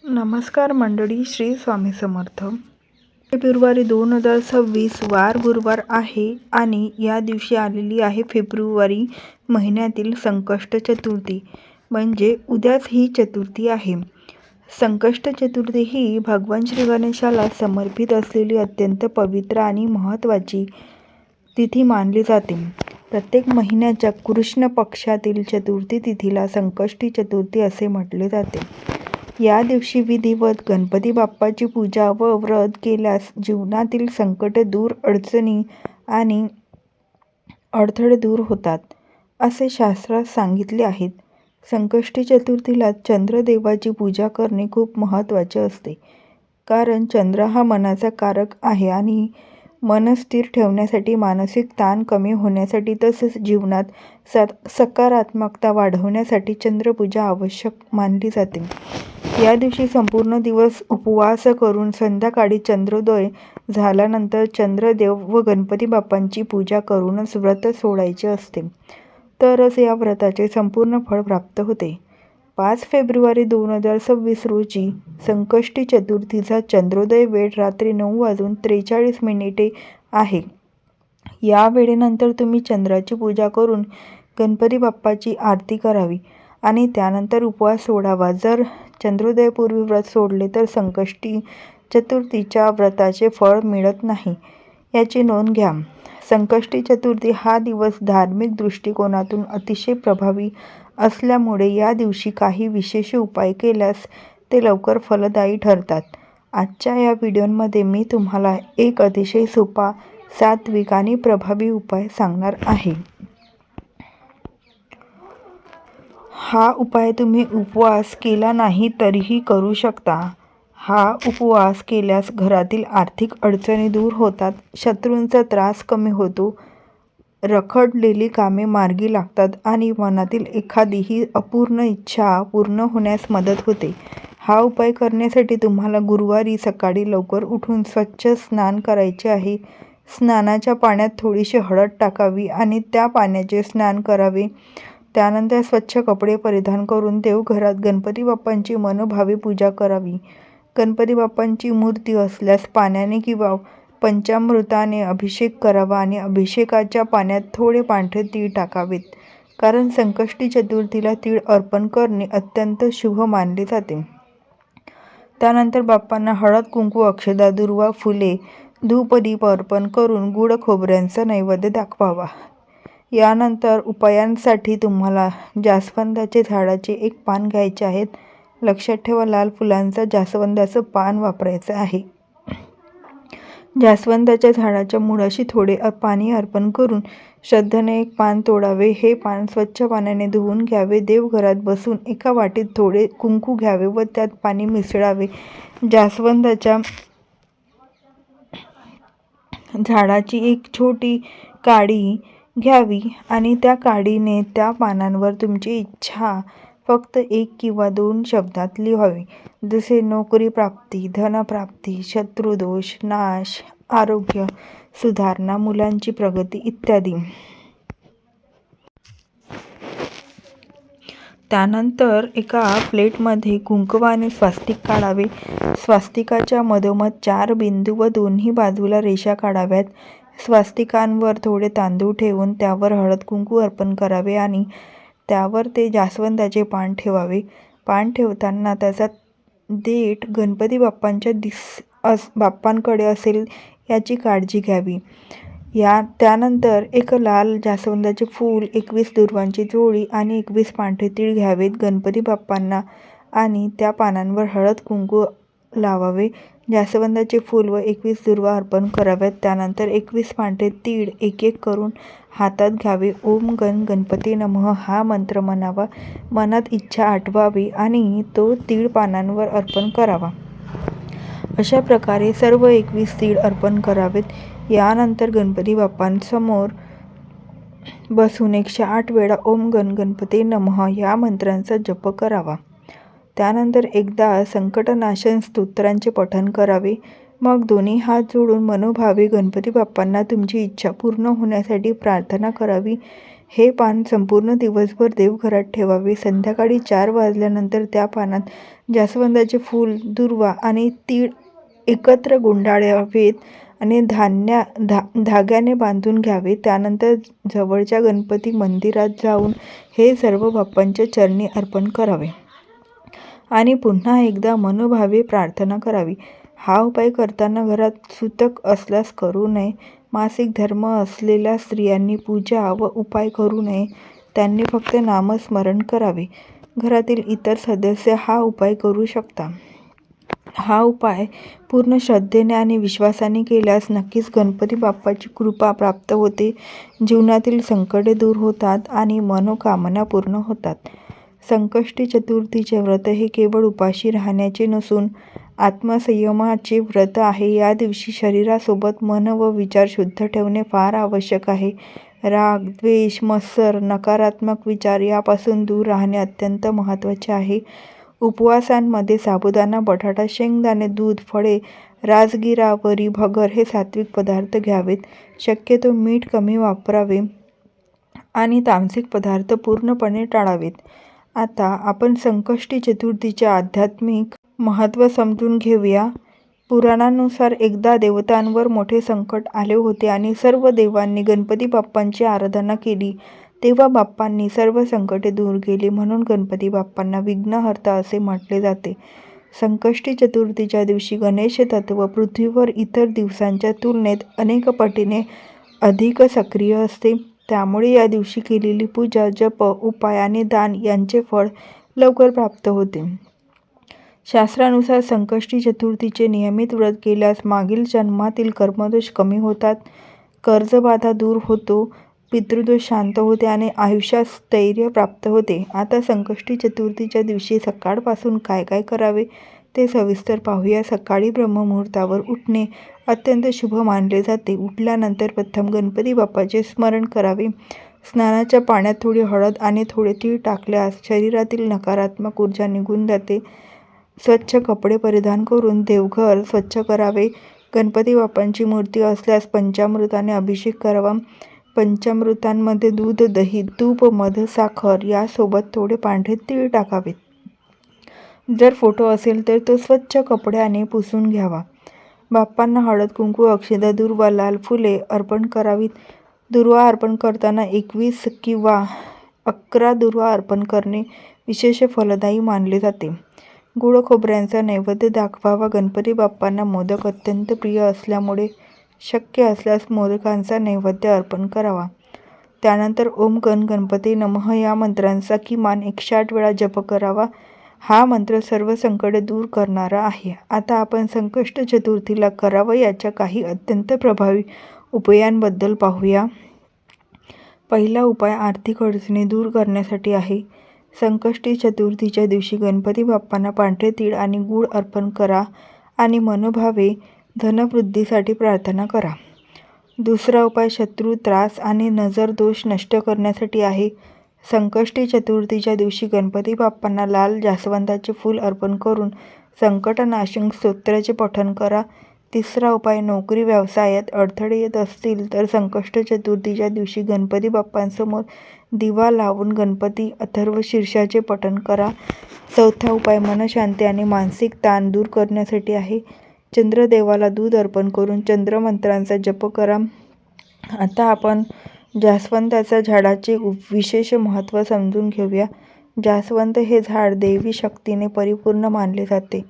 नमस्कार मंडळी, श्री स्वामी समर्थ. फेब्रुवारी 2026 वार गुरुवार आहे आणि या दिवशी आलेली आहे फेब्रुवारी महिन्यातील संकष्ट चतुर्थी. म्हणजे उद्याच ही चतुर्थी आहे. संकष्ट चतुर्थी ही भगवान श्री गणेशाला समर्पित असलेली अत्यंत पवित्र आणि महत्त्वाची तिथी मानली जाते. प्रत्येक महिन्याच्या कृष्ण पक्षातील चतुर्थी तिथीला संकष्टी चतुर्थी असे म्हटले जाते. या दिवशी विधिवत गणपती बाप्पाची पूजा व व्रत केल्यास जीवनातील संकटे दूर, अडचणी आणि अडथळे दूर होतात, असे शास्त्रात सांगितले आहेत. संकष्टी चतुर्थीला चंद्रदेवाची पूजा करणे खूप महत्त्वाचे असते. कारण चंद्र हा मनाचा कारक आहे आणि मन स्थिर ठेवण्यासाठी, मानसिक ताण कमी होण्यासाठी तसेच जीवनात सकारात्मकता वाढवण्यासाठी चंद्रपूजा आवश्यक मानली जाते. या दिवशी संपूर्ण दिवस उपवास करून संध्याकाळी चंद्रोदय झाल्यानंतर चंद्रदेव व गणपती बाप्पांची पूजा करूनच व्रत सोडायचे असते. तरच या व्रताचे संपूर्ण फळ प्राप्त होते. 5 फेब्रुवारी 2026 रोजी संकष्टी चतुर्थीचा चंद्रोदय वेळ रात्री 9:43 आहे. या वेळेनंतर तुम्ही चंद्राची पूजा करून गणपती बाप्पाची आरती करावी आणि त्यानंतर उपवास सोडावा. जर चंद्रोदयपूर्वी व्रत सोडले तर संकष्टी चतुर्थीच्या व्रताचे फळ मिळत नाही, याची नोंद घ्या. संकष्टी चतुर्थी हा दिवस धार्मिक दृष्टिकोनातून अतिशय प्रभावी असल्यामुळे या दिवशी काही विशेष उपाय केल्यास ते लवकर फलदायी ठरतात. आजच्या या व्हिडिओमध्ये मी तुम्हाला एक अतिशय सोपा, सात्विक आणि प्रभावी उपाय सांगणार आहे. हा उपाय तुम्ही उपवास केला नाही तरीही करू शकता. हा उपवास केल्यास घरातील आर्थिक अडचणी दूर होतात, शत्रूंचा त्रास कमी होतो, रखडलेली कामे मार्गी लागतात आणि मनातील एखादीही अपूर्ण इच्छा पूर्ण होण्यास मदत होते. हा उपाय करण्यासाठी तुम्हाला गुरुवारी सकाळी लवकर उठून स्वच्छ स्नान करायचे आहे. स्नानाच्या पाण्यात थोडीशी हळद टाकावी आणि त्या पाण्याचे स्नान करावे. त्यानंतर स्वच्छ कपडे परिधान करून देवघरात गणपती बाप्पांची मनोभावे पूजा करावी. गणपती बाप्पांची मूर्ती असल्यास पाण्याने किंवा पंचामृताने अभिषेक करावा आणि अभिषेकाच्या पाण्यात थोडे पांढरे तीळ टाकावेत. कारण संकष्टी चतुर्थीला तीळ अर्पण करणे अत्यंत शुभ मानले जाते. त्यानंतर बाप्पांना हळद, कुंकू, अक्षता, दुर्वा, फुले, धूप, दीप अर्पण करून गुड खोबऱ्यांचा नैवेद्य दाखवावा. यानंतर उपायांसाठी तुम्हाला जास्वंदाचे झाडाचे एक पान घ्यायचे आहेत. लक्षात ठेवा, लाल फुलांचा जास्वंदाचं पान वापरायचं आहे. जास्वंदाच्या झाडाच्या मुळाशी थोडे पाणी अर्पण करून श्रद्धेने एक पान तोडावे. हे पान स्वच्छ पाण्याने धुवून घ्यावे. देवघरात बसून एका वाटीत थोडे कुंकू घ्यावे व त्यात पाणी मिसळावे. जास्वंदाच्या झाडाची एक छोटी काडी घ्यावी आणि त्या काडीने त्या पानांवर तुमची इच्छा फक्त 1 किंवा 2 शब्दात लिहावी. जसे नोकरी प्राप्ती, धनप्राप्ती, शत्रुदोष नाश, आरोग्य सुधारणा, मुलांची प्रगती इत्यादी. त्यानंतर एका प्लेटमध्ये कुंकवाने स्वास्तिक काढावे. स्वास्तिकाच्या मधोमध 4 बिंदू व दोन्ही बाजूला रेषा काढाव्यात. स्वास्तिकांवर थोडे तांदूळ ठेवून त्यावर हळद कुंकू अर्पण करावे आणि त्यावर ते जास्वंदाचे पान ठेवावे. पान ठेवताना त्याचा देठ गणपती बाप्पांकडे असेल याची काळजी घ्यावी. त्यानंतर एक लाल जास्वंदाचे फूल, 21 दुर्वांची जोडी आणि 21 पांढरे तीळ घ्यावेत. गणपती बाप्पांना आणि त्या पानांवर हळद कुंकू लावावे. जास्वंदाचे फूल व 21 दुर्वा अर्पण कराव्यात. त्यानंतर 21 पांढरे तीळ एक एक करून हातात घ्यावे. ओम गण गणपती नमः हा मंत्र म्हणावा. मनात इच्छा आठवावी आणि तो तीळ पानांवर अर्पण करावा. अशा प्रकारे सर्व 21 तीळ अर्पण करावेत. यानंतर गणपती बाप्पांसमोर बसून 108 वेळा ओम गण गणपती नमः या मंत्रांचा जप करावा. त्यानंतर एकदा संकटनाशन स्तोत्रांचे पठण करावे. मग दोन्ही हात जोडून मनोभावे गणपती बाप्पांना तुमची इच्छा पूर्ण होण्यासाठी प्रार्थना करावी. हे पान संपूर्ण दिवसभर देवघरात ठेवावे. संध्याकाळी 4 वाजल्यानंतर त्या पानात जास्वंदाचे फूल, दूर्वा आणि तीळ एकत्र गुंडाळावेत आणि धाग्याने बांधून घ्यावे. त्यानंतर जवळच्या गणपती मंदिरात जाऊन हे सर्व बाप्पांच्या चरणी अर्पण करावे आणि पुन्हा एकदा मनोभावे प्रार्थना करावी. हा उपाय करताना घरात सूतक असल्यास करू नये. मासिक धर्म असलेल्या स्त्रियांनी पूजा व उपाय करू नये. त्यांनी फक्त नामस्मरण करावे. घरातील इतर सदस्य हा उपाय करू शकता. हा उपाय पूर्ण श्रद्धेने आणि विश्वासाने केल्यास नक्कीच गणपती बाप्पाची कृपा प्राप्त होते. जीवनातील संकटे दूर होतात आणि मनोकामना पूर्ण होतात. संकष्टी चतुर्थीचे व्रत हे केवळ उपाशी राहण्याचे नसून आत्मसंयमाचे व्रत आहे. या दिवशी शरीरासोबत मन व विचार शुद्ध ठेवणे फार आवश्यक आहे. राग, द्वेष, मत्सर, नकारात्मक विचार यापासून दूर राहणे अत्यंत महत्त्वाचे आहे. उपवासांमध्ये साबुदाणा, बटाटा, शेंगदाणे, दूध, फळे, राजगिरा, वरी, भगर हे सात्विक पदार्थ घ्यावेत. शक्यतो मीठ कमी वापरावे आणि तामसिक पदार्थ पूर्णपणे टाळावेत. आता आपण संकष्टी चतुर्थीचे आध्यात्मिक महत्त्व समजून घेऊया. पुराणानुसार एकदा देवतांवर मोठे संकट आले होते आणि सर्व देवांनी गणपती बाप्पांची आराधना केली. तेव्हा बाप्पांनी सर्व संकटे दूर केली. म्हणून गणपती बाप्पांना विघ्नहर्ता असे म्हटले जाते. संकष्टी चतुर्थीच्या दिवशी गणेश तत्व पृथ्वीवर इतर दिवसांच्या तुलनेत अनेक पटीने अधिक सक्रिय असते. त्यामुळे या दिवशी केलेली पूजा, जप, उपाय आणि दान यांचे फळ लवकर प्राप्त होते. शास्त्रानुसार संकष्टी चतुर्थीचे नियमित व्रत केल्यास मागील जन्मातील कर्मदोष कमी होतात, कर्जबाधा दूर होतो, पितृदोष शांत होते आणि आयुष्यात स्थैर्य प्राप्त होते. आता संकष्टी चतुर्थीच्या दिवशी सकाळपासून काय काय करावे ते सविस्तर पाहूया. सकाळी ब्रह्ममुहूर्तावर उठणे अत्यंत शुभ मानले जाते. उठल्यानंतर प्रथम गणपती बाप्पाचे स्मरण करावे. स्नानाच्या पाण्यात थोडी हळद आणि थोडे तीळ टाकल्यास शरीरातील नकारात्मक ऊर्जा निघून जाते. स्वच्छ कपडे परिधान करून देवघर स्वच्छ करावे. गणपती बाप्पांची मूर्ती असल्यास पंचामृताने अभिषेक करावा. पंचामृतांमध्ये दूध, दही, तूप, मध, साखर यासोबत थोडे पांढरे तीळ टाकावेत. जर फोटो असेल तर तो स्वच्छ कपड्याने पुसून घ्यावा. बाप्पांना हळद, कुंकू, अक्षता, दूर्वा, लाल फुले अर्पण करावीत. दूर्वा अर्पण करताना 21 किंवा 11 दूर्वा अर्पण करणे विशेष फलदायी मानले जाते. गुळ खोबऱ्यांचा नैवेद्य दाखवावा. गणपती बाप्पांना मोदक अत्यंत प्रिय असल्यामुळे शक्य असल्यास मोदकांचा नैवेद्य अर्पण करावा. त्यानंतर ओम गण गणपती नमः या मंत्रांचा किमान 108 वेळा जप करावा. हा मंत्र सर्व संकटे दूर करणारा आहे. आता आपण संकष्ट चतुर्थीला करावं याच्या काही अत्यंत प्रभावी उपायांबद्दल पाहूया. पहिला उपाय आर्थिक अडचणी दूर करण्यासाठी आहे. संकष्टी चतुर्थीच्या दिवशी गणपती बाप्पांना पांढरे तीळ आणि गूळ अर्पण करा आणि मनोभावे धनवृद्धीसाठी प्रार्थना करा. दुसरा उपाय शत्रू, त्रास आणि नजर दोष नष्ट करण्यासाठी आहे. संकष्टी चतुर्थीच्या दिवशी गणपती बाप्पांना लाल जास्वंदाचे फूल अर्पण करून संकटनाशक स्तोत्राचे पठण करा. तिसरा उपाय नोकरी व्यवसायात अडथळे येत असतील तर संकष्ट चतुर्थीच्या दिवशी गणपती बाप्पांसमोर दिवा लावून गणपती अथर्व शीर्षाचे पठण करा. चौथा उपाय मनशांती आणि मानसिक ताण दूर करण्यासाठी आहे. चंद्रदेवाला दूध अर्पण करून चंद्रमंत्रांचा जप करा. आता आपण जास्वंदाच्या झाडाचे विशेष महत्त्व समजून घेऊया. जास्वंद हे झाड दैवी शक्तीने परिपूर्ण मानले जाते.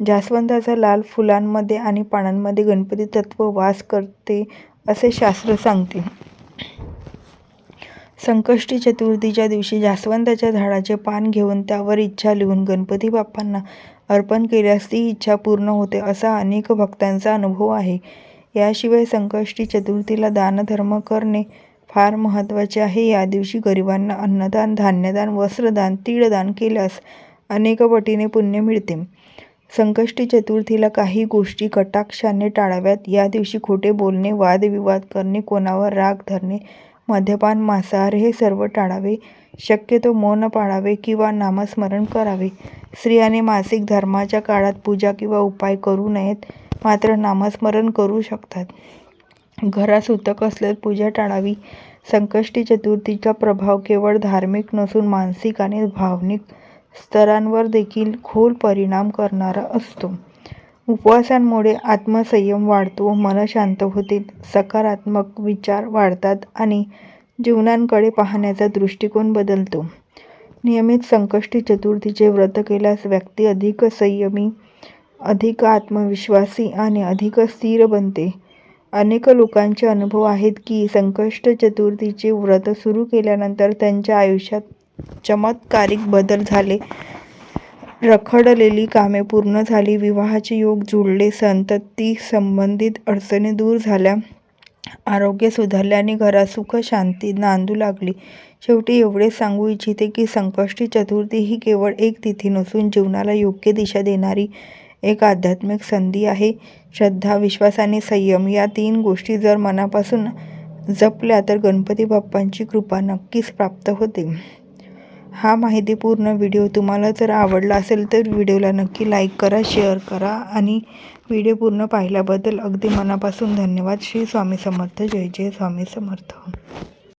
जास्वंदाच्या लाल फुलांमध्ये आणि पानांमध्ये गणपती तत्व वास करते असे शास्त्र सांगते. संकष्टी चतुर्थीच्या दिवशी जास्वंदाच्या झाडाचे पान घेऊन त्यावर इच्छा लिहून गणपती बाप्पांना अर्पण केल्यास ती इच्छा पूर्ण होते असा अनेक भक्तांचा अनुभव आहे. याशिवाय संकष्टी चतुर्थीला दानधर्म करणे फार महत्त्वाचे आहे. या दिवशी गरिबांना अन्नदान, धान्यदान, वस्त्रदान, तीळदान केल्यास अनेक पटीने पुण्य मिळते. संकष्टी चतुर्थीला काही गोष्टी कटाक्षाने टाळाव्यात. या दिवशी खोटे बोलणे, वादविवाद करणे, कोणावर राग धरणे, मद्यपान, मांसाहार हे सर्व टाळावे. शक्यतो मौन पाळावे किंवा नामस्मरण करावे. स्त्रियांनी मासिक धर्माच्या काळात पूजा किंवा उपाय करू नयेत, मात्र नामस्मरण करू शकतात. घरात सूतक असल्यास पूजा टाळावी. संकष्टी चतुर्थीचा प्रभाव केवळ धार्मिक नसून मानसिक आणि भावनिक स्तरांवर देखील खोल परिणाम करणारा असतो. उपवासांमुळे आत्मसंयम वाढतो, मन शांत होते, सकारात्मक विचार वाढतात आणि जीवनाकडे पाहण्याचा दृष्टिकोन बदलतो. नियमित संकष्टी चतुर्थीचे व्रत केल्यास व्यक्ती अधिक संयमी, अधिक आत्मविश्वासी आणि अधिक स्थिर बनते. अनेक लोकांचे अनुभव आहेत की संकष्ट चतुर्थीचे व्रत सुरू केल्यानंतर त्यांच्या आयुष्यात चमत्कारिक बदल झाले. रखडलेली कामे पूर्ण झाली, विवाहाचे योग जुळले, संतती संबंधित अडचणी दूर झाल्या, आरोग्य सुधारले आणि घरात सुख शांती नांदू लागली. शेवटी एवढेच सांगू इच्छिते की संकष्टी चतुर्थी ही केवळ एक तिथी नसून जीवनाला योग्य दिशा देणारी एक आध्यात्मिक संधी आहे. श्रद्धा, विश्वास आणि संयम या 3 गोष्टी जर मनापासून जपल्या तर गणपती बाप्पांची कृपा नक्कीच प्राप्त होते. हा माहितीपूर्ण व्हिडिओ तुम्हाला जर आवडला असेल तर व्हिडिओला नक्की लाईक करा, शेअर करा आणि व्हिडिओ पूर्ण पाहिल्याबद्दल अगदी मनापासून धन्यवाद. श्री स्वामी समर्थ. जय जय स्वामी समर्थ.